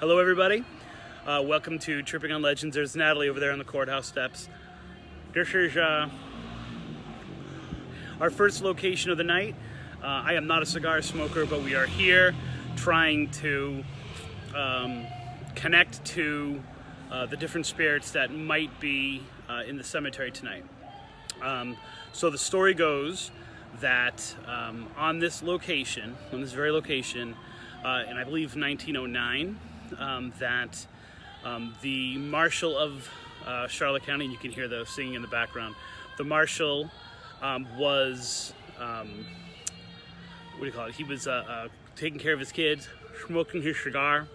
Hello, everybody. Welcome to Tripping on Legends. There's Natalie over there on the courthouse steps. This is our first location of the night. I am not a cigar smoker, but we are here trying to connect to the different spirits that might be in the cemetery tonight. So the story goes that on this location, on this very location, in I believe 1909, that the Marshal of Charlotte County, and you can hear the singing in the background, the Marshal was, what do you call it? He was taking care of his kids, smoking his cigar.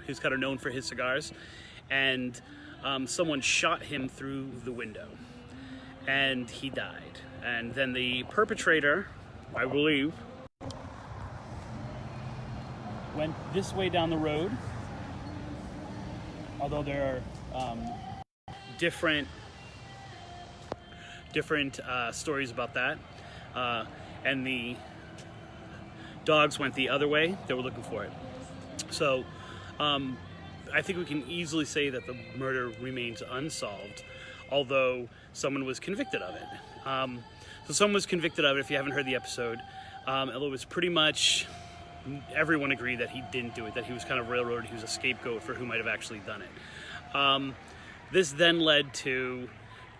He was kind of known for his cigars. And someone shot him through the window. And he died. And then the perpetrator, I believe, went this way down the road. Although there are different stories about that. And the dogs went the other way. They were looking for it. So I think we can easily say that the murder remains unsolved, although someone was convicted of it. So someone was convicted of it, if you haven't heard the episode. Although it was pretty much, everyone agreed that he didn't do it, that he was kind of railroaded, he was a scapegoat for who might have actually done it. This then led to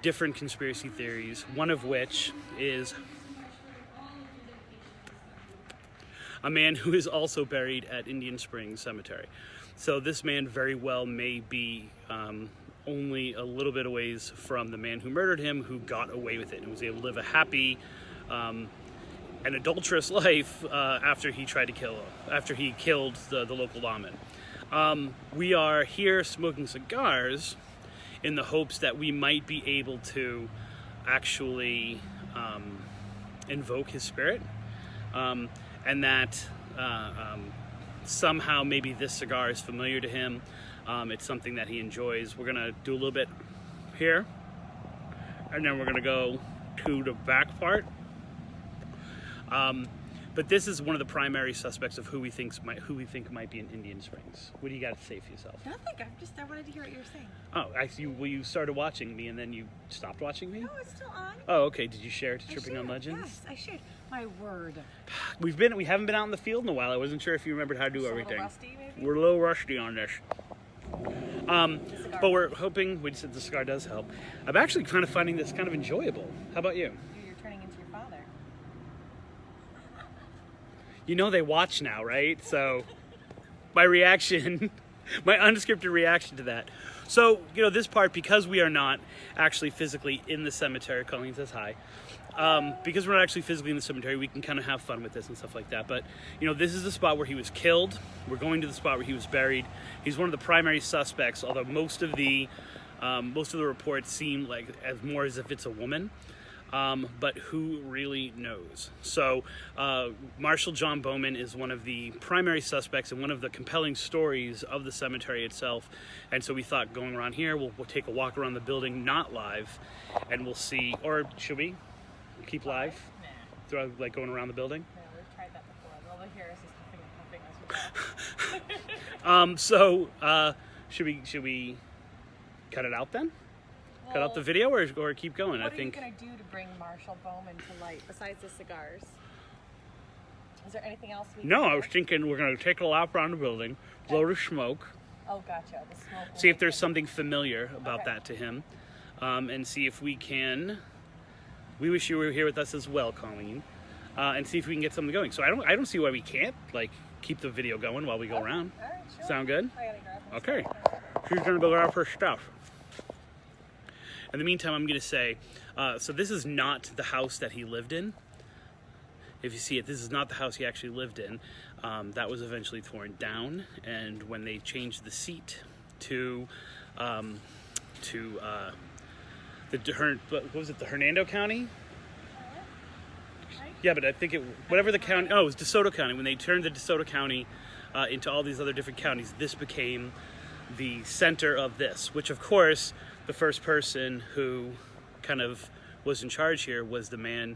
different conspiracy theories, one of which is a man who is also buried at Indian Springs Cemetery. So this man very well may be only a little bit a ways from the man who murdered him, who got away with it and was able to live a happy an adulterous life after he killed the local lawman. We are here smoking cigars in the hopes that we might be able to actually invoke his spirit, and that somehow maybe this cigar is familiar to him. It's something that he enjoys. We're gonna do a little bit here, and then we're gonna go to the back part. But this is one of the primary suspects of who we think might be in Indian Springs. What do you got to say for yourself? Nothing. I wanted to hear what you were saying. Oh, you started watching me and then you stopped watching me? No, it's still on. Oh, okay. Did you share it to Tripping on Legends? Yes, I shared. My word. We haven't been out in the field in a while. I wasn't sure if you remembered how to do everything. A little rusty, maybe? We're a little rusty on this. But we're hoping, we said the cigar does help. I'm actually kind of finding this kind of enjoyable. How about you? You're turning into your father. You know they watch now, right? So my reaction, my unscripted reaction to that. So, this part, because we are not actually physically in the cemetery, Colleen says hi, because we're not actually physically in the cemetery, we can kind of have fun with this and stuff like that. But, this is the spot where he was killed. We're going to the spot where he was buried. He's one of the primary suspects, although most of the reports seem like as if it's a woman. But who really knows? So Marshall John Bowman is one of the primary suspects and one of the compelling stories of the cemetery itself. And so we thought going around here, we'll take a walk around the building, not live, and we'll see, or should we keep live? Nah. Through, like going around the building? No, we've tried that before. All the hair is just puffing So should we cut it out then? Cut out the video or keep going? What I think. are you going to do to bring Marshall Bowman to light besides the cigars? Is there anything else we can No, do? I was thinking we're going to take a lap around the building, blow the smoke, Oh, gotcha. The smoke. see if there's something familiar about that to him, and see if we can. We wish you were here with us as well, Colleen, and see if we can get something going. So I don't see why we can't keep the video going while we go around. All right, sure. Sound good? I gotta grab my Okay. stuff. She's gonna go grab her stuff. In the meantime, I'm gonna say, so this is not the house that he lived in. If you see it, this is not the house he actually lived in. That was eventually torn down, and when they changed the seat to the Hernando County? Yeah, but I think whatever the county, it was DeSoto County. When they turned the DeSoto County into all these other different counties, this became the center of this, which of course, the first person who kind of was in charge here was the man,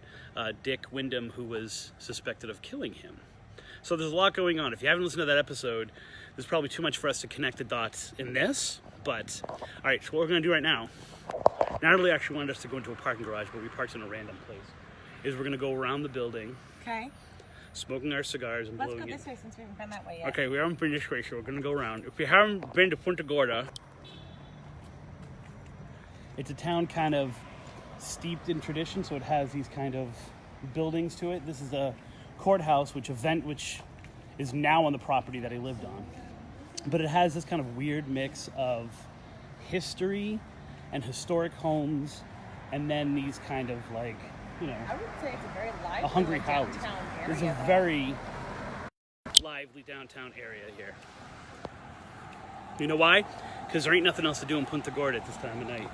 Dick Wyndham, who was suspected of killing him. So there's a lot going on. If you haven't listened to that episode, There's probably too much for us to connect the dots in this, but all right, so what we're gonna do right now, Natalie actually wanted us to go into a parking garage, but we parked in a random place, is we're gonna go around the building, Okay. smoking our cigars and Let's blowing go it. this way since we haven't been that way yet. Okay, we haven't been this way, so we're gonna go around. If you haven't been to Punta Gorda, it's a town kind of steeped in tradition, so it has these kind of buildings to it. This is a courthouse, which is now on the property that I lived on. But it has this kind of weird mix of history and historic homes, and then these kind of like, you know, I would say it's a very lively a hungry house. downtown area. There's a very lively downtown area here. You know why? Because there ain't nothing else to do in Punta Gorda at this time of night.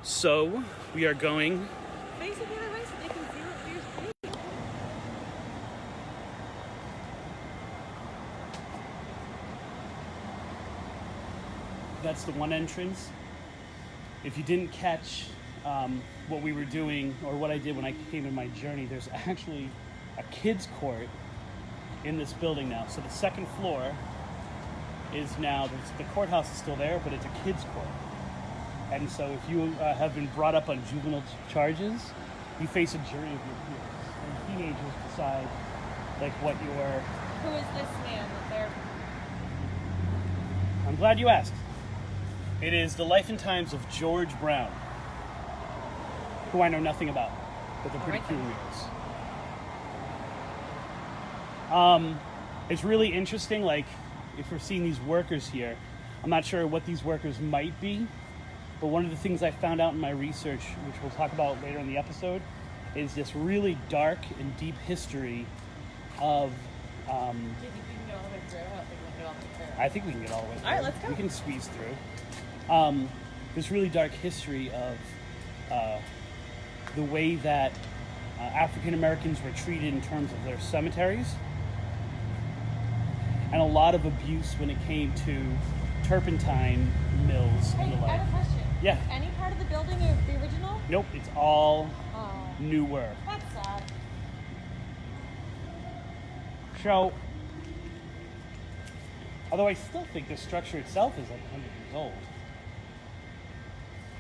So we are going. Face it the other way so they can see what we're seeing. That's the one entrance. If you didn't catch what we were doing or what I did when I came in my journey, there's actually a kids court in this building now. So the second floor is now, the courthouse is still there, but it's a kids court. And so if you have been brought up on juvenile charges, you face a jury of your peers. And teenagers decide like what your... Who is this man that they're... I'm glad you asked. It is the life and times of George Brown, who I know nothing about, but they're pretty Alright cool then. readers. It's really interesting, like, if we're seeing these workers here, I'm not sure what these workers might be, but one of the things I found out in my research, which we'll talk about later in the episode, is this really dark and deep history of... Do you think we can go all the way through? I think we can get all the way through. All right, let's go. We can squeeze through. This really dark history of the way that African Americans were treated in terms of their cemeteries, and a lot of abuse when it came to turpentine mills Hey, and the I like. have a question. Yeah. Is any part of the building the original? Nope, it's all Oh, newer. that's sad. So, although I still think the structure itself is like 100 years old.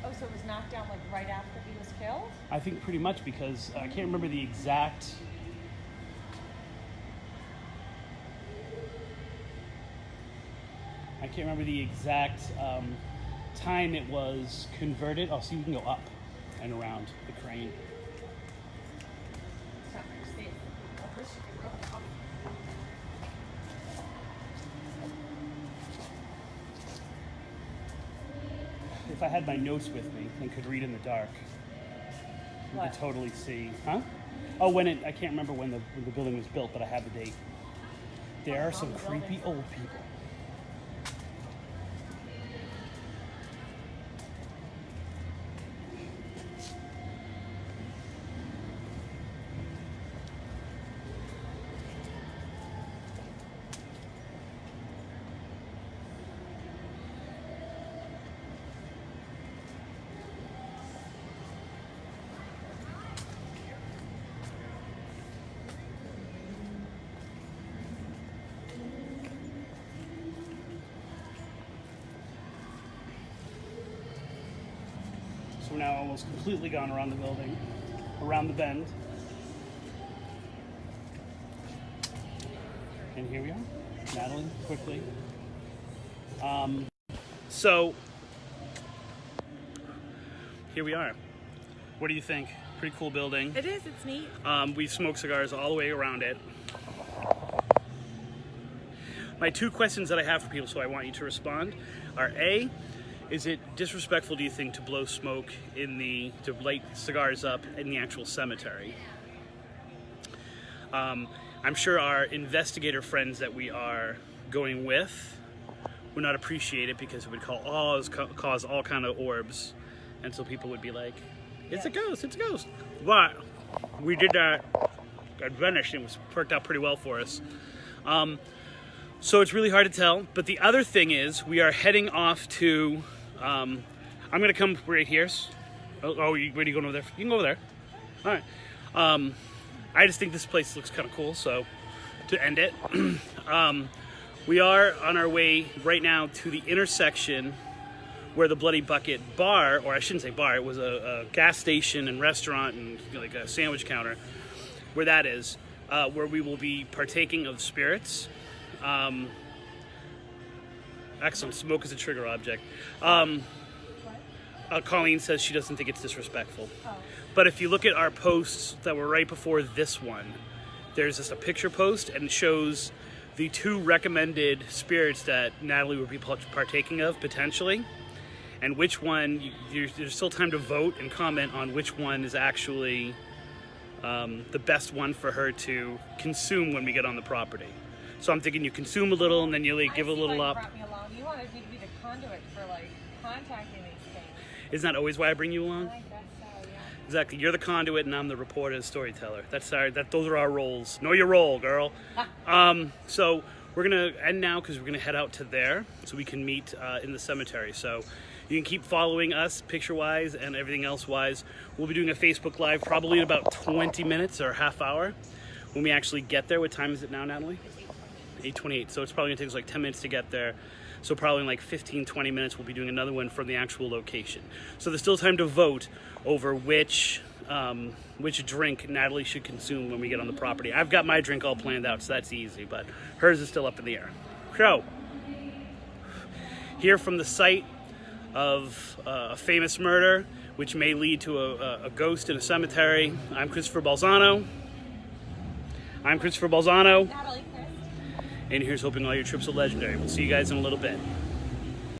Oh, so it was knocked down like right after he was killed? I think pretty much because I can't remember the exact. I can't remember the exact time it was converted. Oh, see, we can go up and around the crane. It's not very safe. If I had my notes with me and could read in the dark, you What? could totally see. Huh? Oh, I can't remember when the building was built, but I have the date. There are some creepy old people. We're now almost completely gone around the building, around the bend. And here we are. Natalie, quickly. So, here we are. What do you think? Pretty cool building. It is, it's neat. We smoke cigars all the way around it. My two questions that I have for people, so I want you to respond, are A, is it disrespectful, do you think, to blow smoke to light cigars up in the actual cemetery? I'm sure our investigator friends that we are going with would not appreciate it because it would cause all kind of orbs, and so people would be like, "It's a ghost! It's a ghost!" But we did that at Venice, and it worked out pretty well for us. So it's really hard to tell. But the other thing is, we are heading off to. I'm gonna come right here. Where are you going over there? You can go over there. All right. I just think this place looks kind of cool, so to end it. We are on our way right now to the intersection where the Bloody Bucket bar, or I shouldn't say bar, it was a gas station and restaurant and like a sandwich counter, where that is, where we will be partaking of spirits. Excellent, smoke is a trigger object. Colleen says she doesn't think it's disrespectful. Oh. But if you look at our posts that were right before this one, there's just a picture post and it shows the 2 recommended spirits that Natalie would be partaking of potentially, and which one, there's still time to vote and comment on which one is actually the best one for her to consume when we get on the property. So I'm thinking you consume a little and then you like, give a little up. Brought me along. You wanted me to be the conduit for like contacting these things. Isn't that always why I bring you along? I guess so, yeah. Exactly. You're the conduit and I'm the reporter and storyteller. Those are our roles. Know your role, girl. So we're going to end now because we're going to head out to there so we can meet in the cemetery. So you can keep following us picture-wise and everything else-wise. We'll be doing a Facebook Live probably in about 20 minutes or a half hour when we actually get there. What time is it now, Natalie? 8:28. So it's probably going to take us like 10 minutes to get there. So probably in like 15-20 minutes we'll be doing another one from the actual location. So there's still time to vote over which drink Natalie should consume when we get on the property. I've got my drink all planned out, so that's easy, but hers is still up in the air. So, here from the site of a famous murder, which may lead to a ghost in a cemetery, I'm Christopher Balzano. Natalie, Crist. And here's hoping all your trips are legendary. We'll see you guys in a little bit.